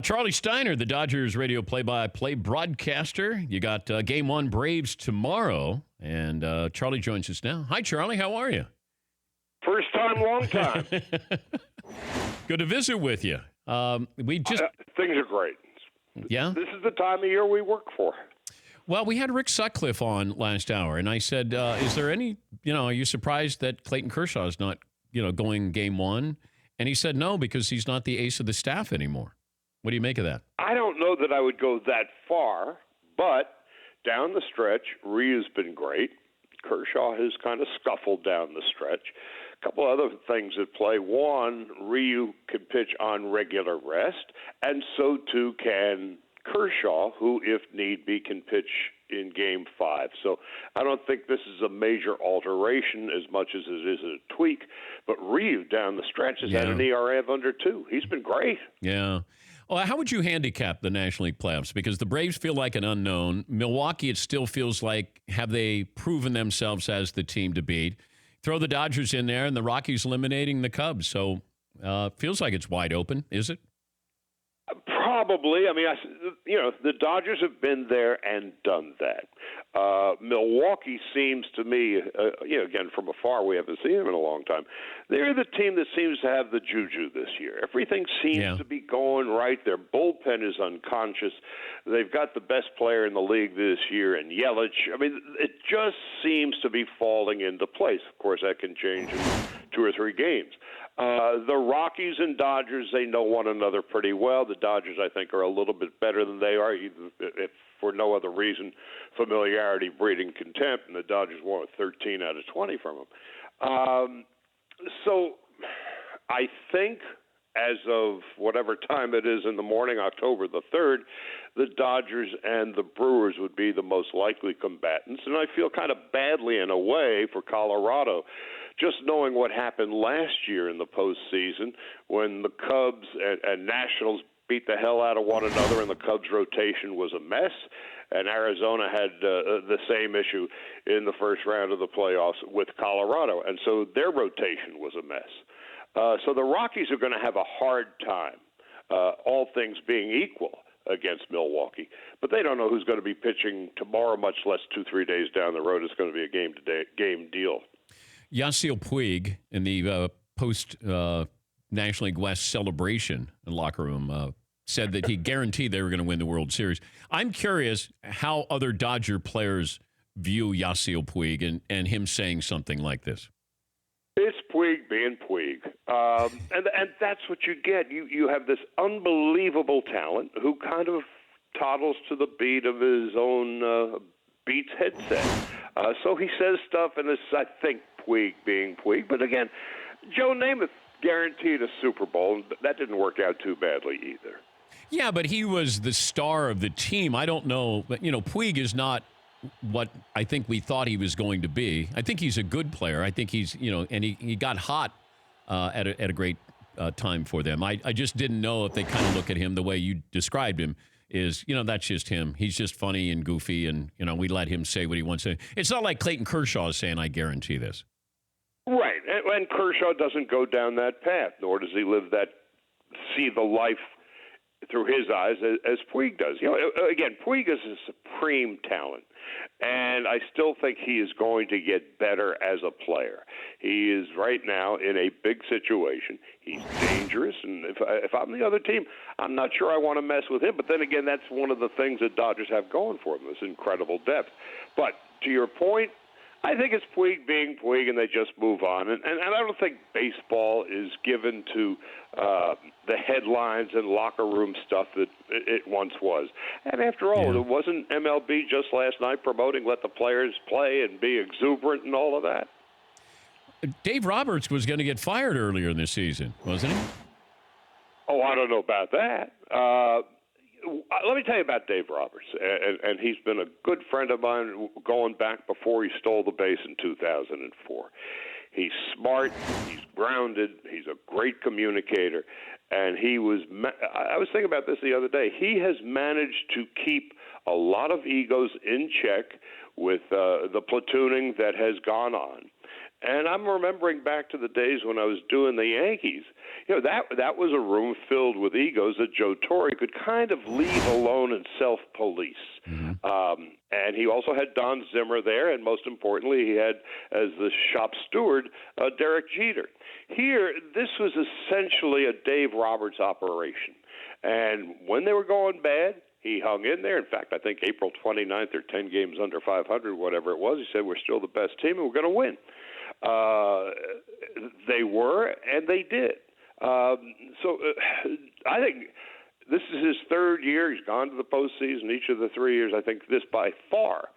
Charley Steiner, the Dodgers radio play-by-play broadcaster. You got Game 1 Braves tomorrow, and Charley joins us now. Hi, Charley. How are you? First time, long time. Good to visit with you. Things are great. Yeah? This is the time of year we work for. Well, we had Rick Sutcliffe on last hour, and I said, is there any, are you surprised that Clayton Kershaw is not, going Game 1? And he said no, because he's not the ace of the staff anymore. What do you make of that? I don't know that I would go that far, but down the stretch, Ryu's been great. Kershaw has kind of scuffled down the stretch. A couple other things at play. One, Ryu can pitch on regular rest, and so too can Kershaw, who, if need be, can pitch in Game 5. So I don't think this is a major alteration as much as it is a tweak. But Ryu down the stretch has had an ERA of under 2. He's been great. Yeah. Well, how would you handicap the National League playoffs? Because the Braves feel like an unknown. Milwaukee, it still feels like, have they proven themselves as the team to beat? Throw the Dodgers in there, and the Rockies eliminating the Cubs. So feels like it's wide open, is it? Probably. I mean, the Dodgers have been there and done that. Milwaukee seems to me, again, from afar, we haven't seen them in a long time. They're the team that seems to have the juju this year. Everything seems to be going right. Their bullpen is unconscious. They've got the best player in the league this year in Yelich. I mean, it just seems to be falling into place. Of course, that can change in 2 or 3 games. The Rockies and Dodgers, they know one another pretty well. The Dodgers, I think, are a little bit better than they are, if for no other reason, familiarity breeding contempt, and the Dodgers won 13 out of 20 from them. So I think as of whatever time it is in the morning, October the 3rd, the Dodgers and the Brewers would be the most likely combatants. And I feel kind of badly in a way for Colorado, just knowing what happened last year in the postseason when the Cubs and Nationals beat the hell out of one another and the Cubs' rotation was a mess. And Arizona had the same issue in the first round of the playoffs with Colorado. And so their rotation was a mess. So the Rockies are going to have a hard time, all things being equal, against Milwaukee. But they don't know who's going to be pitching tomorrow, much less 2-3 days down the road. It's going to be a game deal. Yasiel Puig in the post-National League West celebration in the locker room said that he guaranteed they were going to win the World Series. I'm curious how other Dodger players view Yasiel Puig and him saying something like this. It's Puig being Puig. And that's what you get. You have this unbelievable talent who kind of toddles to the beat of his own Beats headset. So he says stuff, and it's, I think, Puig being Puig. But again, Joe Namath guaranteed a Super Bowl, and that didn't work out too badly either. Yeah, but he was the star of the team. I don't know. But, Puig is not what I think we thought he was going to be. I think he's a good player. I think he's, and he got hot at a great time for them. I just didn't know if they kind of look at him the way you described him is, that's just him. He's just funny and goofy, and, we let him say what he wants to. It's not like Clayton Kershaw is saying, I guarantee this. Right, and Kershaw doesn't go down that path, nor does he see the life through his eyes as Puig does. Again, Puig is a supreme talent, and I still think he is going to get better as a player. He is right now in a big situation. He's dangerous, and if I'm the other team, I'm not sure I want to mess with him. But then again, that's one of the things that Dodgers have going for them, this incredible depth. But to your point, I think it's Puig being Puig, and they just move on. And I don't think baseball is given to the headlines and locker room stuff that it once was. And after all, it wasn't MLB just last night promoting let the players play and be exuberant and all of that? Dave Roberts was going to get fired earlier in the season, wasn't he? Oh, I don't know about that. Let me tell you about Dave Roberts, and he's been a good friend of mine going back before he stole the base in 2004. He's smart, he's grounded, he's a great communicator, and I was thinking about this the other day. He has managed to keep a lot of egos in check with the platooning that has gone on. And I'm remembering back to the days when I was doing the Yankees. That was a room filled with egos that Joe Torre could kind of leave alone and self-police. Mm-hmm. And he also had Don Zimmer there, and most importantly, he had, as the shop steward, Derek Jeter. Here, this was essentially a Dave Roberts operation. And when they were going bad, he hung in there. In fact, I think April 29th, they're 10 games under 500, whatever it was. He said, we're still the best team, and we're going to win. They were, and they did. I think this is his third year. He's gone to the postseason each of the 3 years. I think this by far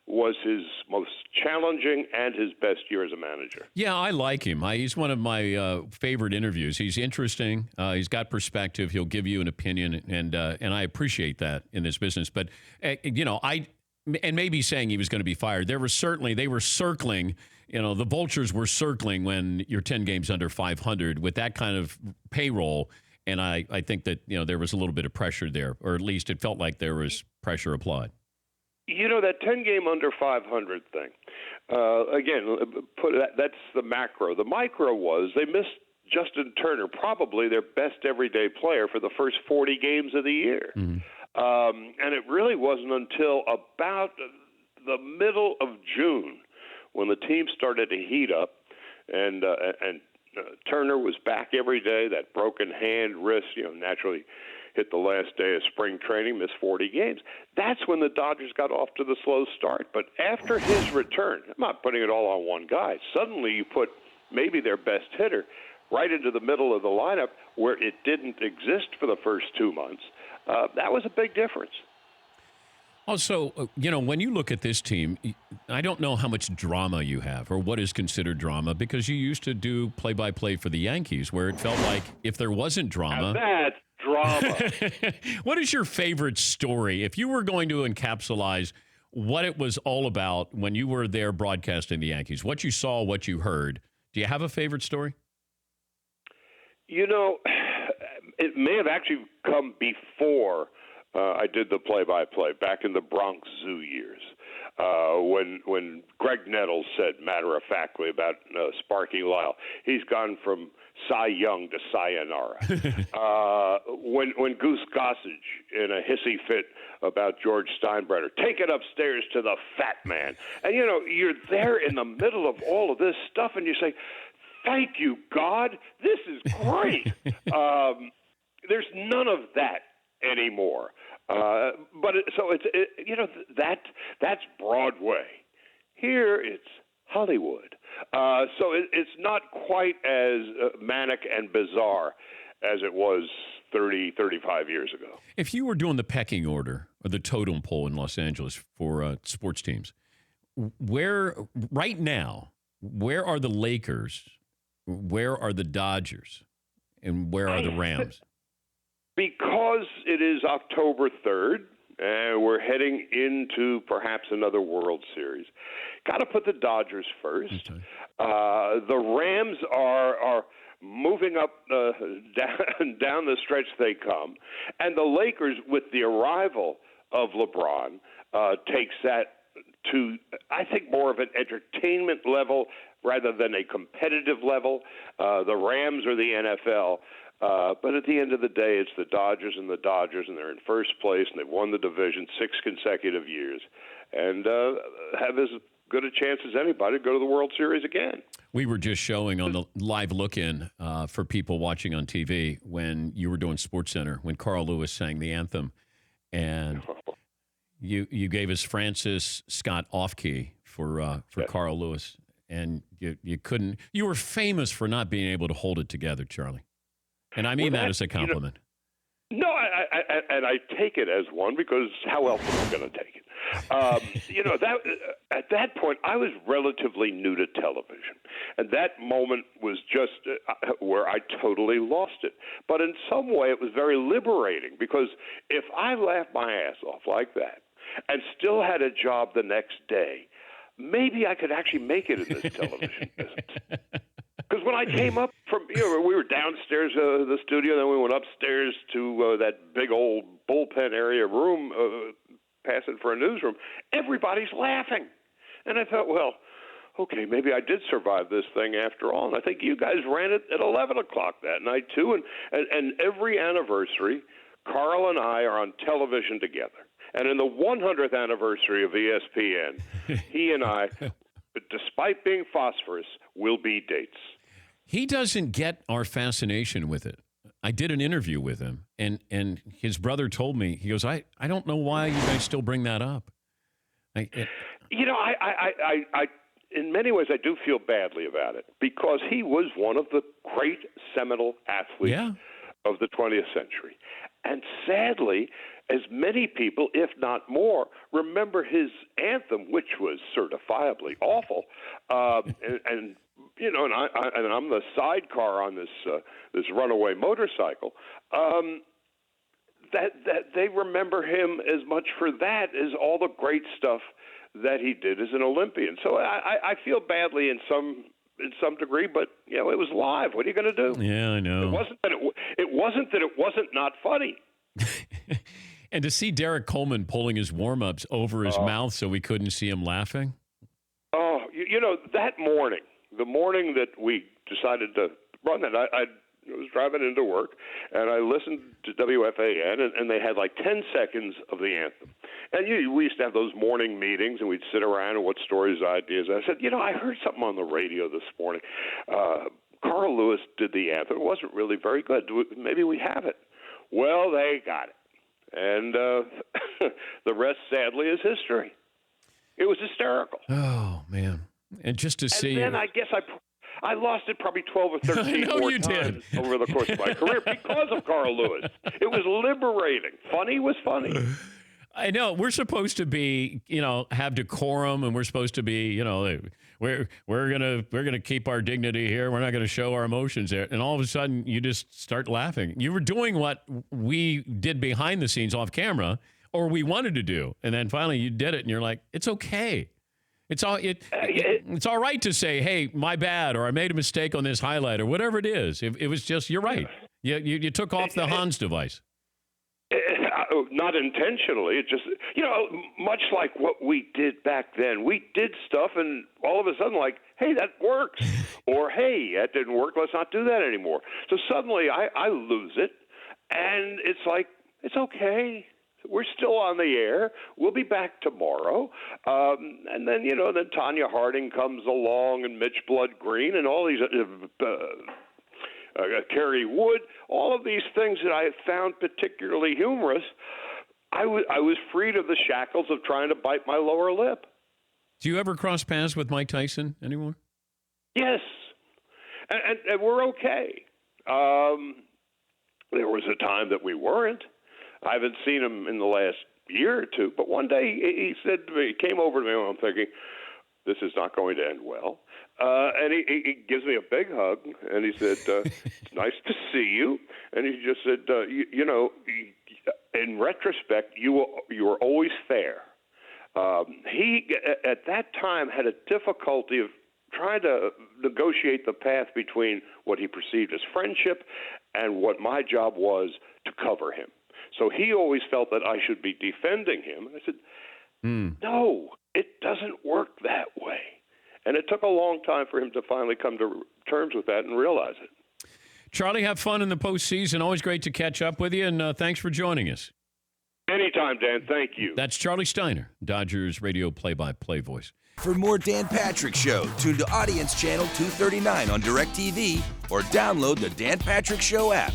was his most challenging and his best year as a manager. Yeah, I like him. He's one of my favorite interviews. He's interesting. He's got perspective. He'll give you an opinion, and I appreciate that in this business. But and maybe saying he was going to be fired. They were circling. The vultures were circling when you're 10 games under 500 with that kind of payroll. And I think that there was a little bit of pressure there, or at least it felt like there was pressure applied. That 10-game under 500 thing, again, that's the macro. The micro was they missed Justin Turner, probably their best everyday player, for the first 40 games of the year. Mm-hmm. And it really wasn't until about the middle of June when the team started to heat up and Turner was back every day. That broken hand, wrist, naturally hit the last day of spring training, missed 40 games. That's when the Dodgers got off to the slow start. But after his return, I'm not putting it all on one guy. Suddenly you put maybe their best hitter right into the middle of the lineup where it didn't exist for the first 2 months. That was a big difference. Also, when you look at this team, I don't know how much drama you have or what is considered drama, because you used to do play-by-play for the Yankees where it felt like if there wasn't drama. Now that's drama. What is your favorite story? If you were going to encapsulate what it was all about when you were there broadcasting the Yankees, what you saw, what you heard, do you have a favorite story? It may have actually come before I did the play-by-play back in the Bronx Zoo years, when Greg Nettles said matter-of-factly about Sparky Lyle, he's gone from Cy Young to Sayonara. When Goose Gossage, in a hissy fit about George Steinbrenner, take it upstairs to the fat man. And, you're there in the middle of all of this stuff, and you say, thank you, God, this is great. There's none of that anymore. That's Broadway. Here it's Hollywood. It's not quite as manic and bizarre as it was 30, 35 years ago. If you were doing the pecking order or the totem pole in Los Angeles for sports teams, where are the Lakers, where are the Dodgers, and where are the Rams? Because it is October 3rd, and we're heading into perhaps another World Series, got to put the Dodgers first. Okay. The Rams are moving up down the stretch they come, and the Lakers, with the arrival of LeBron, takes that to, I think, more of an entertainment level rather than a competitive level. The Rams are the NFL. But at the end of the day, it's the Dodgers, and they're in first place, and they've won the division 6 consecutive years, and have as good a chance as anybody to go to the World Series again. We were just showing on the live look-in for people watching on TV when you were doing SportsCenter, when Carl Lewis sang the anthem, and you gave us Francis Scott off-key for Carl Lewis, and you were famous for not being able to hold it together, Charlie. And I mean that as a compliment. I take it as one, because how else am I going to take it? At that point, I was relatively new to television, and that moment was just where I totally lost it. But in some way, it was very liberating, because if I laughed my ass off like that and still had a job the next day, maybe I could actually make it in this television business. Because when I came up from, we were downstairs the studio, then we went upstairs to that big old bullpen area room, passing for a newsroom. Everybody's laughing. And I thought, well, okay, maybe I did survive this thing after all. And I think you guys ran it at 11 o'clock that night, too. And every anniversary, Carl and I are on television together. And in the 100th anniversary of ESPN, he and I, despite being phosphorus, will be dates. He doesn't get our fascination with it. I did an interview with him, and his brother told me, he goes, I don't know why you guys still bring that up. I in many ways, I do feel badly about it because he was one of the great seminal athletes of the 20th century. And sadly, as many people, if not more, remember his anthem, which was certifiably awful. And I'm the sidecar on this runaway motorcycle. That they remember him as much for that as all the great stuff that he did as an Olympian. So I feel badly in some degree, but it was live. What are you going to do? Yeah, I know. It wasn't that it wasn't not funny. And to see Derek Coleman pulling his warm-ups over his mouth so we couldn't see him laughing. Oh, that morning, the morning that we decided to run that, I was driving into work, and I listened to WFAN, and they had like 10 seconds of the anthem. And we used to have those morning meetings, and we'd sit around and what stories, ideas. I said, I heard something on the radio this morning. Carl Lewis did the anthem. It wasn't really very good. Maybe we have it. Well, they got it. And the rest, sadly, is history. It was hysterical. Oh, man. And just to see... And then I guess I lost it probably 12 or 13 more times over the course of my career because of Carl Lewis. It was liberating. Funny was funny. I know. We're supposed to be, have decorum, and we're supposed to be, we're gonna keep our dignity here. We're not gonna show our emotions there. And all of a sudden, you just start laughing. You were doing what we did behind the scenes off camera, or we wanted to do, and then finally you did it, and you're like, it's okay. It's all right to say, hey, my bad, or I made a mistake on this highlight, or whatever it is. It was just, you're right. You took off the Hans device. Not intentionally. It just, much like what we did back then. We did stuff, and all of a sudden, like, hey, that works. Or, hey, that didn't work. Let's not do that anymore. So suddenly I lose it, and it's like, it's okay. We're still on the air. We'll be back tomorrow. And then, then Tanya Harding comes along, and Mitch Blood Green, and all these Kerry Wood, all of these things that I found particularly humorous. I was freed of the shackles of trying to bite my lower lip. Do you ever cross paths with Mike Tyson anymore? Yes, and we're okay. There was a time that we weren't. I haven't seen him in the last year or two, but one day he said to me, he came over to me, and I'm thinking, this is not going to end well. And he gives me a big hug, and he said, it's nice to see you. And he just said, in retrospect, you were always fair. He, at that time, had a difficulty of trying to negotiate the path between what he perceived as friendship and what my job was to cover him. So he always felt that I should be defending him. And I said, no, it doesn't work that way. And it took a long time for him to finally come to terms with that and realize it. Charlie, have fun in the postseason. Always great to catch up with you, and thanks for joining us. Anytime, Dan. Thank you. That's Charlie Steiner, Dodgers radio play-by-play voice. For more Dan Patrick Show, tune to Audience Channel 239 on DirecTV or download the Dan Patrick Show app.